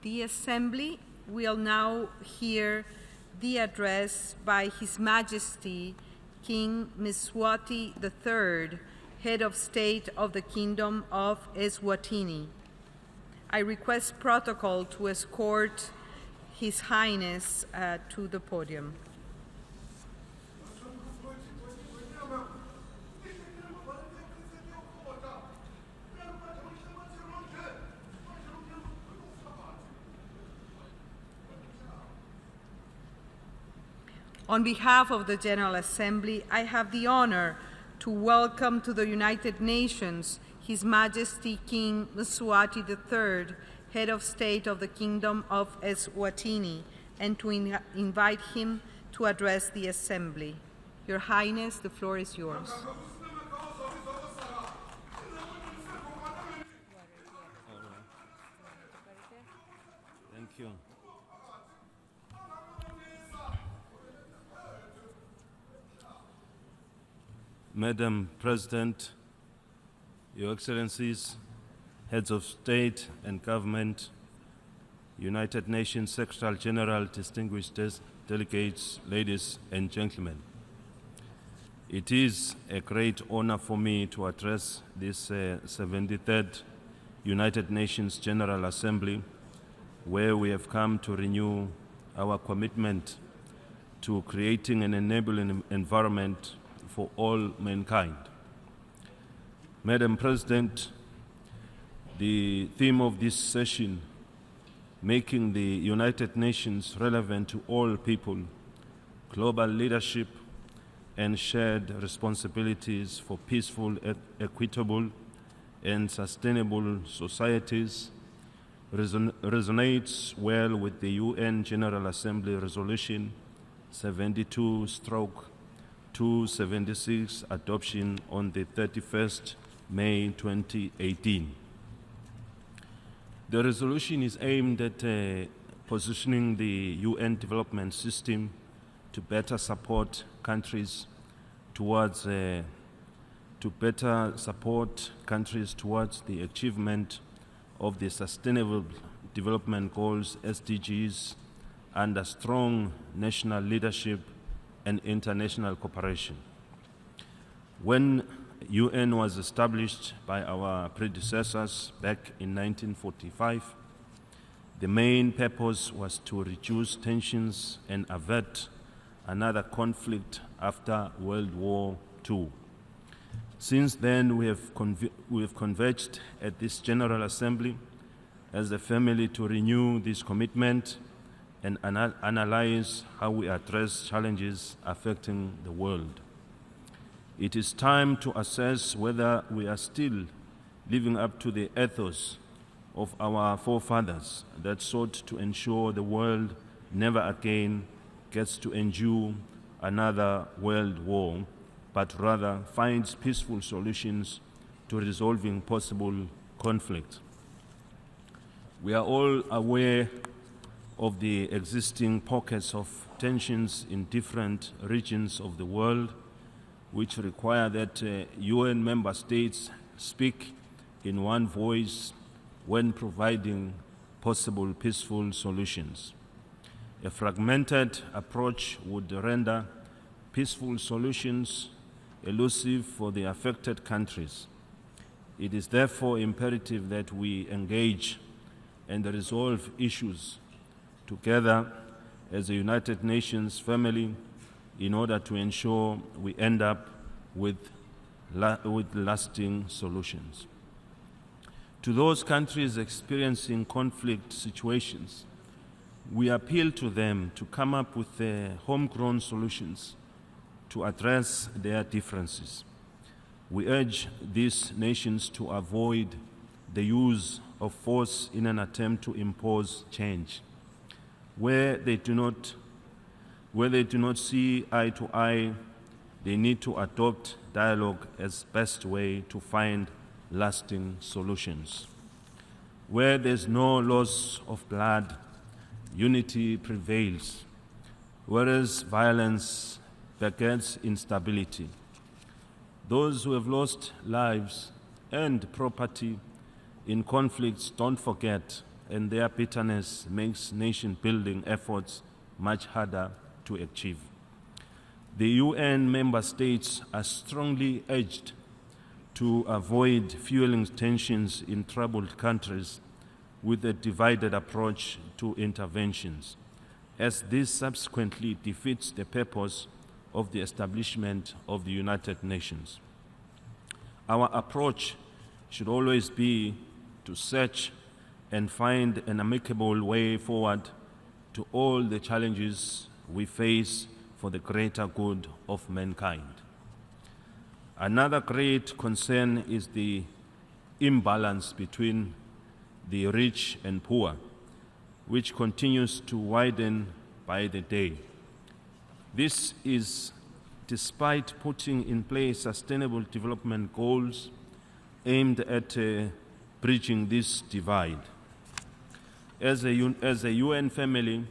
The Assembly will now hear the address by His Majesty King Mswati III, Head of State of the Kingdom of Eswatini. I request protocol to escort His Highness to the podium. On behalf of the General Assembly, I have the honor to welcome to the United Nations His Majesty King Mswati III, Head of State of the Kingdom of Eswatini, and to invite him to address the Assembly. Your Highness, the floor is yours. Thank you. Madam President, Your Excellencies, Heads of State and Government, United Nations Secretary General, distinguished delegates, ladies and gentlemen. It is a great honor for me to address this 73rd United Nations General Assembly, where we have come to renew our commitment to creating an enabling environment for all mankind. Madam President, the theme of this session, making the United Nations relevant to all people, global leadership, and shared responsibilities for peaceful, equitable, and sustainable societies, resonates well with the UN General Assembly Resolution 72/276 adoption on the 31st May 2018. The resolution is aimed at positioning the UN development system to better support countries towards the achievement of the Sustainable Development Goals (SDGs) under strong national leadership and international cooperation. When UN was established by our predecessors back in 1945, the main purpose was to reduce tensions and avert another conflict after World War II. Since then, we have converged at this General Assembly as a family to renew this commitment and analyze how we address challenges affecting the world. It is time to assess whether we are still living up to the ethos of our forefathers that sought to ensure the world never again gets to endure another world war, but rather finds peaceful solutions to resolving possible conflict. We are all aware of the existing pockets of tensions in different regions of the world, which require that UN member states speak in one voice when providing possible peaceful solutions. A fragmented approach would render peaceful solutions elusive for the affected countries. It is therefore imperative that we engage and resolve issues together as a United Nations family in order to ensure we end up with lasting solutions. To those countries experiencing conflict situations, we appeal to them to come up with homegrown solutions to address their differences. We urge these nations to avoid the use of force in an attempt to impose change. Where they do not see eye to eye, they need to adopt dialogue as best way to find lasting solutions. Where there's no loss of blood, unity prevails, whereas violence begets instability. Those who have lost lives and property in conflicts don't forget and their bitterness makes nation-building efforts much harder to achieve. The UN member states are strongly urged to avoid fueling tensions in troubled countries with a divided approach to interventions, as this subsequently defeats the purpose of the establishment of the United Nations. Our approach should always be to search and find an amicable way forward to all the challenges we face for the greater good of mankind. Another great concern is the imbalance between the rich and poor, which continues to widen by the day. This is despite putting in place sustainable development goals aimed at bridging this divide. As a UN family,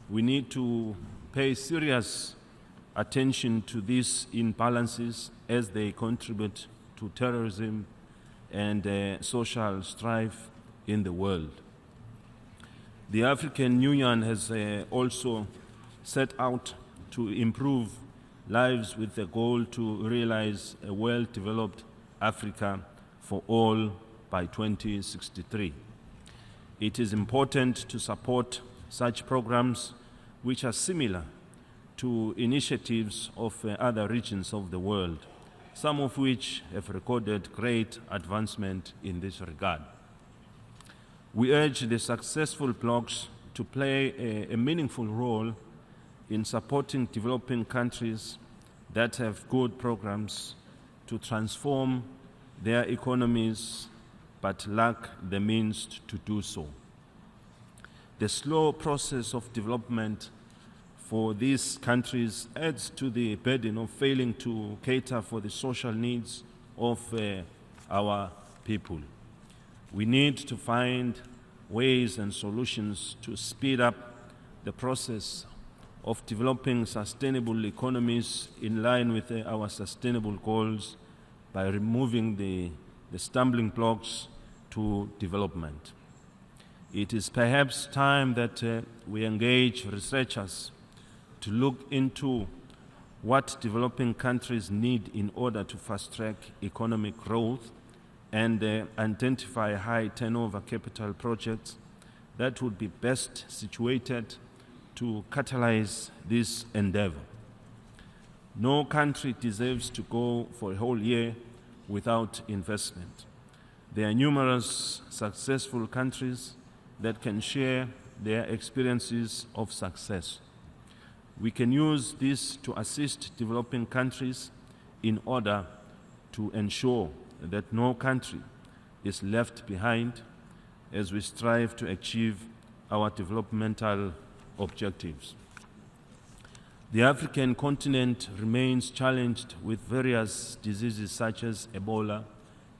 we need to pay serious attention to these imbalances as they contribute to terrorism and social strife in the world. The African Union has also set out to improve lives with the goal to realize a well-developed Africa for all by 2063. It is important to support such programs which are similar to initiatives of other regions of the world, some of which have recorded great advancement in this regard. We urge the successful blocs to play a meaningful role in supporting developing countries that have good programs to transform their economies but lack the means to do so. The slow process of development for these countries adds to the burden of failing to cater for the social needs of our people. We need to find ways and solutions to speed up the process of developing sustainable economies in line with our sustainable goals by removing the stumbling blocks to development. It is perhaps time that we engage researchers to look into what developing countries need in order to fast-track economic growth and identify high turnover capital projects that would be best situated to catalyze this endeavor. No country deserves to go for a whole year without investment. There are numerous successful countries that can share their experiences of success. We can use this to assist developing countries in order to ensure that no country is left behind as we strive to achieve our developmental objectives. The African continent remains challenged with various diseases such as Ebola,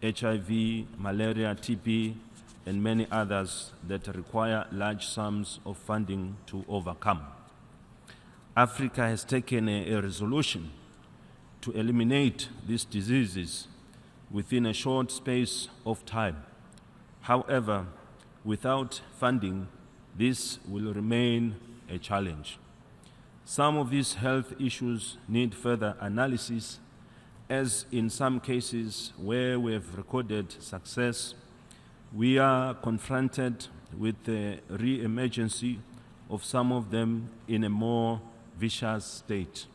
HIV, malaria, TB, and many others that require large sums of funding to overcome. Africa has taken a resolution to eliminate these diseases within a short space of time. However, without funding, this will remain a challenge. Some of these health issues need further analysis, as in some cases where we have recorded success, we are confronted with the re-emergency of some of them in a more vicious state.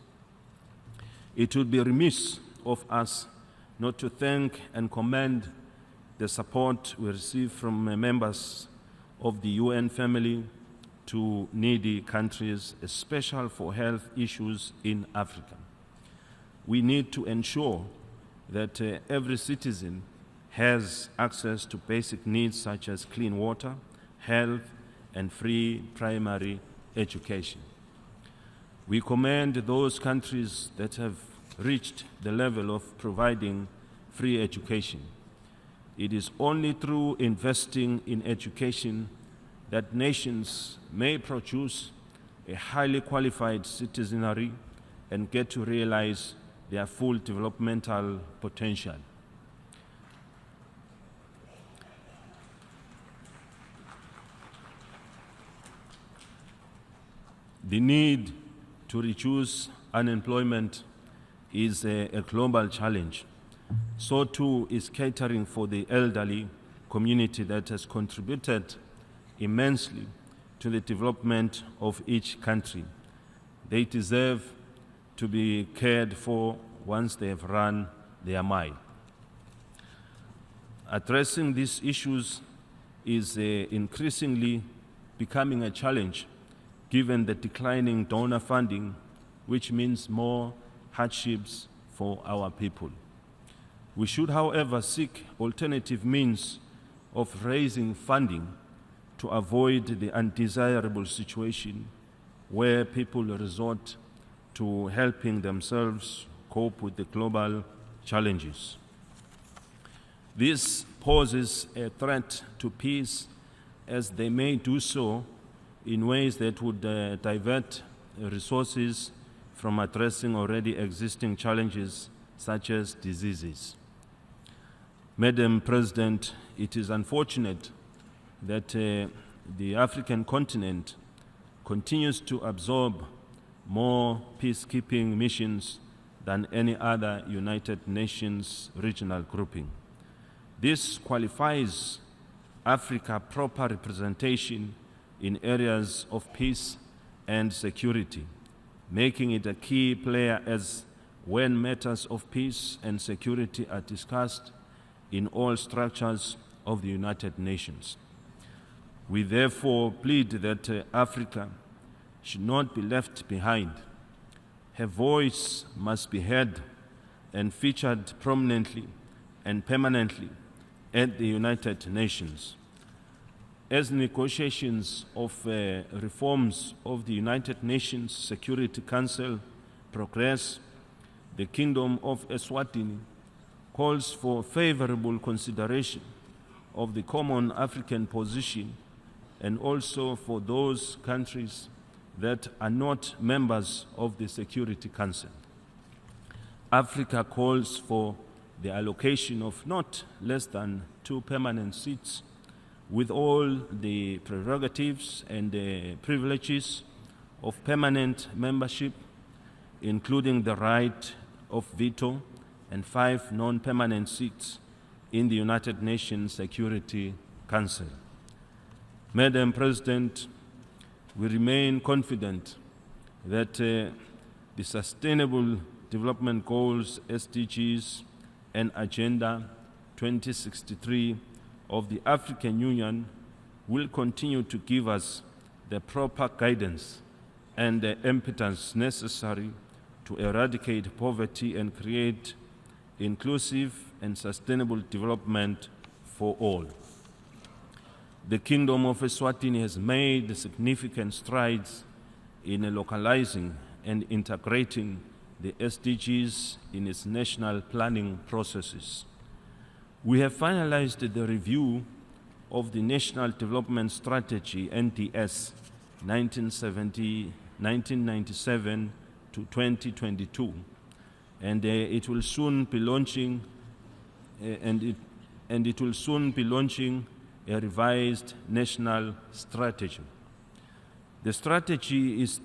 It would be remiss of us not to thank and commend the support we receive from members of the UN family to needy countries, especially for health issues in Africa. We need to ensure that every citizen has access to basic needs such as clean water, health, and free primary education. We commend those countries that have reached the level of providing free education. It is only through investing in education that nations may produce a highly qualified citizenry and get to realize their full developmental potential. The need to reduce unemployment is a global challenge. So too is catering for the elderly community that has contributed immensely to the development of each country. They deserve to be cared for once they have run their mile. Addressing these issues is increasingly becoming a challenge given the declining donor funding, which means more hardships for our people. We should, however, seek alternative means of raising funding to avoid the undesirable situation where people resort to helping themselves cope with the global challenges. This poses a threat to peace, as they may do so in ways that would divert resources from addressing already existing challenges such as diseases. Madam President, it is unfortunate that the African continent continues to absorb more peacekeeping missions than any other United Nations regional grouping. This qualifies Africa proper representation in areas of peace and security, making it a key player as when matters of peace and security are discussed in all structures of the United Nations. We therefore plead that Africa should not be left behind. Her voice must be heard and featured prominently and permanently at the United Nations. As negotiations of reforms of the United Nations Security Council progress, the Kingdom of Eswatini calls for favorable consideration of the common African position and also for those countries that are not members of the Security Council. Africa calls for the allocation of not less than 2 permanent seats with all the prerogatives and the privileges of permanent membership, including the right of veto, and 5 non-permanent seats in the United Nations Security Council. Madam President, we remain confident that the Sustainable Development Goals, SDGs, and Agenda 2063 of the African Union will continue to give us the proper guidance and the impetus necessary to eradicate poverty and create inclusive and sustainable development for all. The Kingdom of Eswatini has made significant strides in localizing and integrating the SDGs in its national planning processes. We have finalized the review of the National Development Strategy, NDS, 1997 to 2022, and it will soon be launching a revised national strategy. The strategy is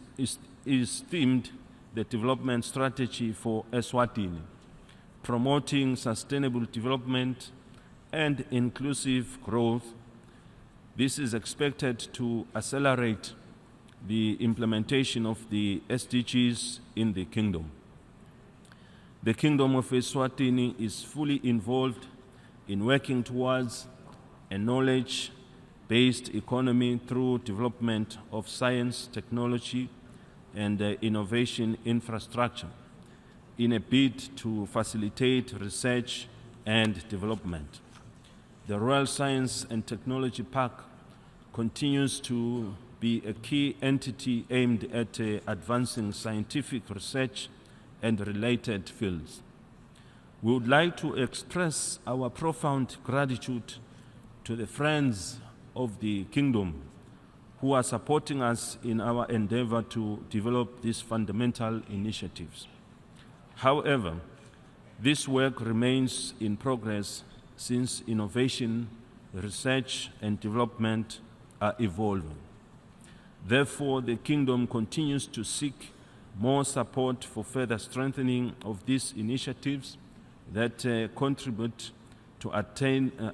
themed the development strategy for Eswatini, promoting sustainable development and inclusive growth. This is expected to accelerate the implementation of the SDGs in the Kingdom. The Kingdom of Eswatini is fully involved in working towards a knowledge-based economy through development of science, technology, and innovation infrastructure in a bid to facilitate research and development. The Royal Science and Technology Park continues to be a key entity aimed at advancing scientific research and related fields. We would like to express our profound gratitude to the friends of the Kingdom who are supporting us in our endeavor to develop these fundamental initiatives. However, this work remains in progress since innovation, research, and development are evolving. Therefore, the Kingdom continues to seek more support for further strengthening of these initiatives that contribute to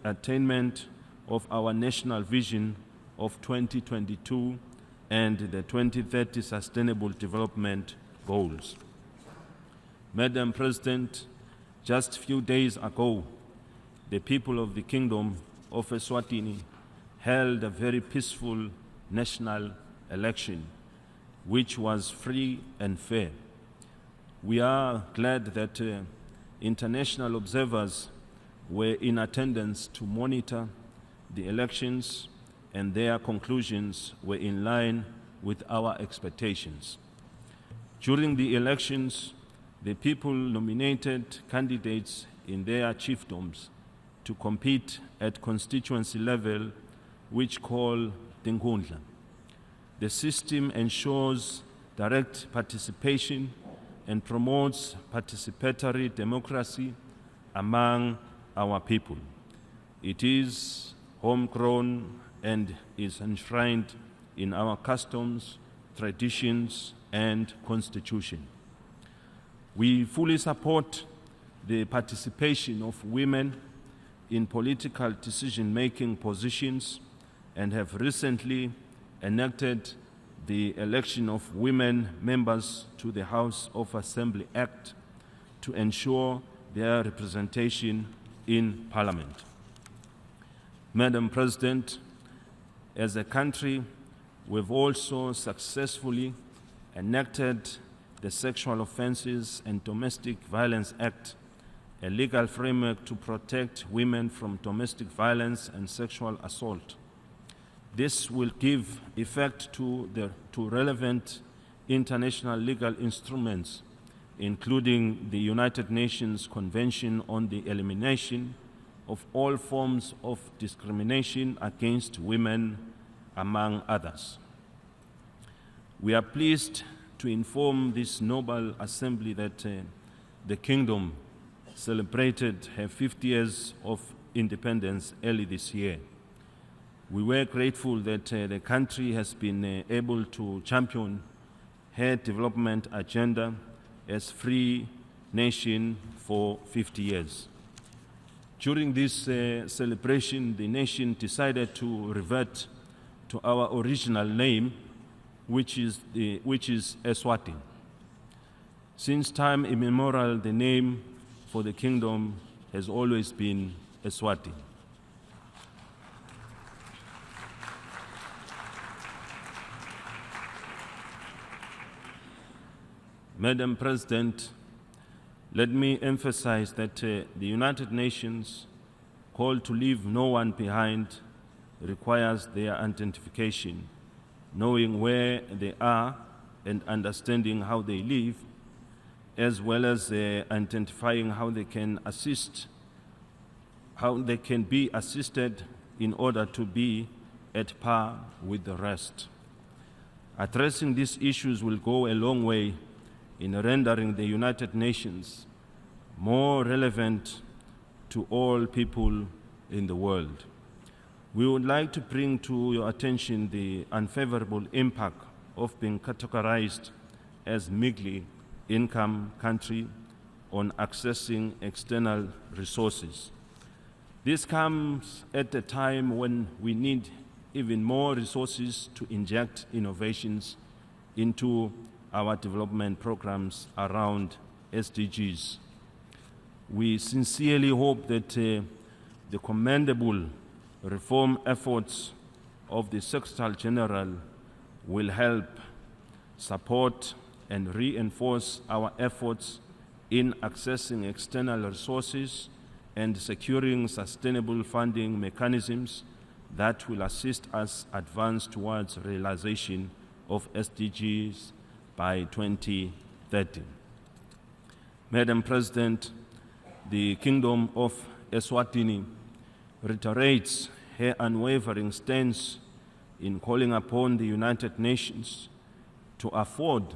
attainment of our national vision of 2022 and the 2030 Sustainable Development Goals. Madam President, just a few days ago, the people of the Kingdom of Eswatini held a very peaceful national election, which was free and fair. We are glad that international observers were in attendance to monitor the elections, and their conclusions were in line with our expectations. During the elections, the people nominated candidates in their chiefdoms to compete at constituency level, which call Tingundla. The system ensures direct participation and promotes participatory democracy among our people. It is homegrown and is enshrined in our customs, traditions, and constitution. We fully support the participation of women in political decision-making positions and have recently enacted the election of women members to the House of Assembly Act to ensure their representation in Parliament. Madam President, as a country, we've also successfully enacted the Sexual Offences and Domestic Violence Act, a legal framework to protect women from domestic violence and sexual assault. This will give effect to relevant international legal instruments, including the United Nations Convention on the Elimination of All Forms of Discrimination Against Women, among others. We are pleased to inform this noble assembly that the Kingdom celebrated her 50 years of independence early this year. We were grateful that the country has been able to champion her development agenda as free nation for 50 years. During this celebration, the nation decided to revert to our original name, which is Eswatini. Since time immemorial, the name for the kingdom has always been Eswatini. Madam President, let me emphasize that the United Nations call to leave no one behind requires their identification, knowing where they are and understanding how they live, as well as identifying how they can be assisted in order to be at par with the rest. Addressing these issues will go a long way in rendering the United Nations more relevant to all people in the world. We would like to bring to your attention the unfavorable impact of being categorized as middle income country on accessing external resources. This comes at a time when we need even more resources to inject innovations into our development programs around SDGs. We sincerely hope that the commendable reform efforts of the Secretary General will help support and reinforce our efforts in accessing external resources and securing sustainable funding mechanisms that will assist us advance towards realization of SDGs by 2030. Madam President, the Kingdom of Eswatini reiterates her unwavering stance in calling upon the United Nations to afford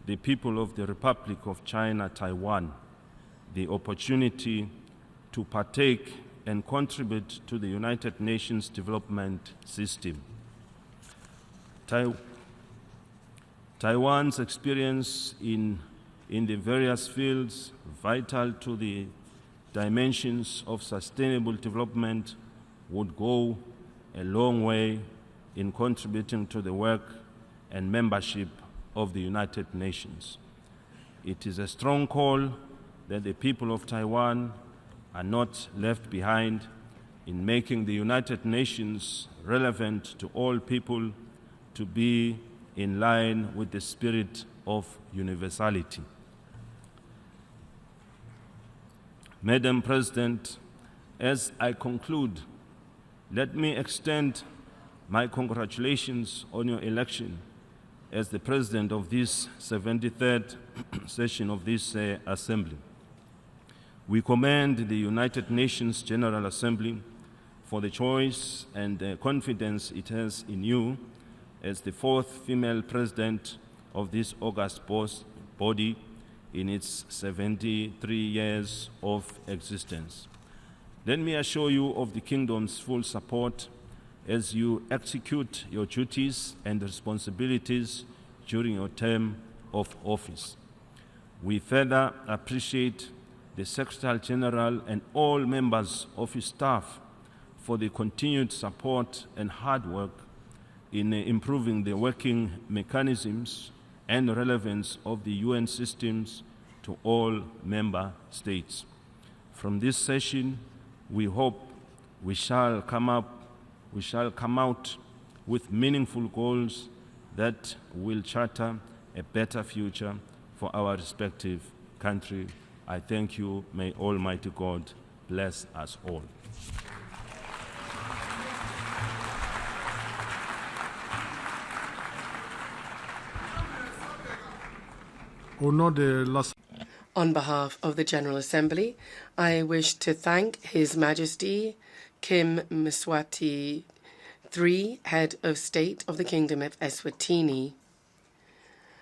the people of the Republic of China, Taiwan, the opportunity to partake and contribute to the United Nations development system. Taiwan's experience in the various fields vital to the dimensions of sustainable development would go a long way in contributing to the work and membership of the United Nations. It is a strong call that the people of Taiwan are not left behind in making the United Nations relevant to all people, to be in line with the spirit of universality. Madam President, as I conclude, let me extend my congratulations on your election as the President of this 73rd session of this Assembly. We commend the United Nations General Assembly for the choice and the confidence it has in you as the fourth female President of this august body in its 73 years of existence. Let me assure you of the Kingdom's full support as you execute your duties and responsibilities during your term of office. We further appreciate the Secretary General and all members of his staff for the continued support and hard work in improving the working mechanisms and relevance of the UN systems to all member states. From this session, we hope we shall come out with meaningful goals that will charter a better future for our respective country. I thank you. May Almighty God bless us all. On behalf of the General Assembly, I wish to thank His Majesty Kim Mswati III, Head of State of the Kingdom of Eswatini,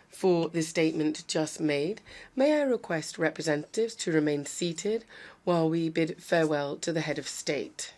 for the statement just made. May I request representatives to remain seated while we bid farewell to the Head of State.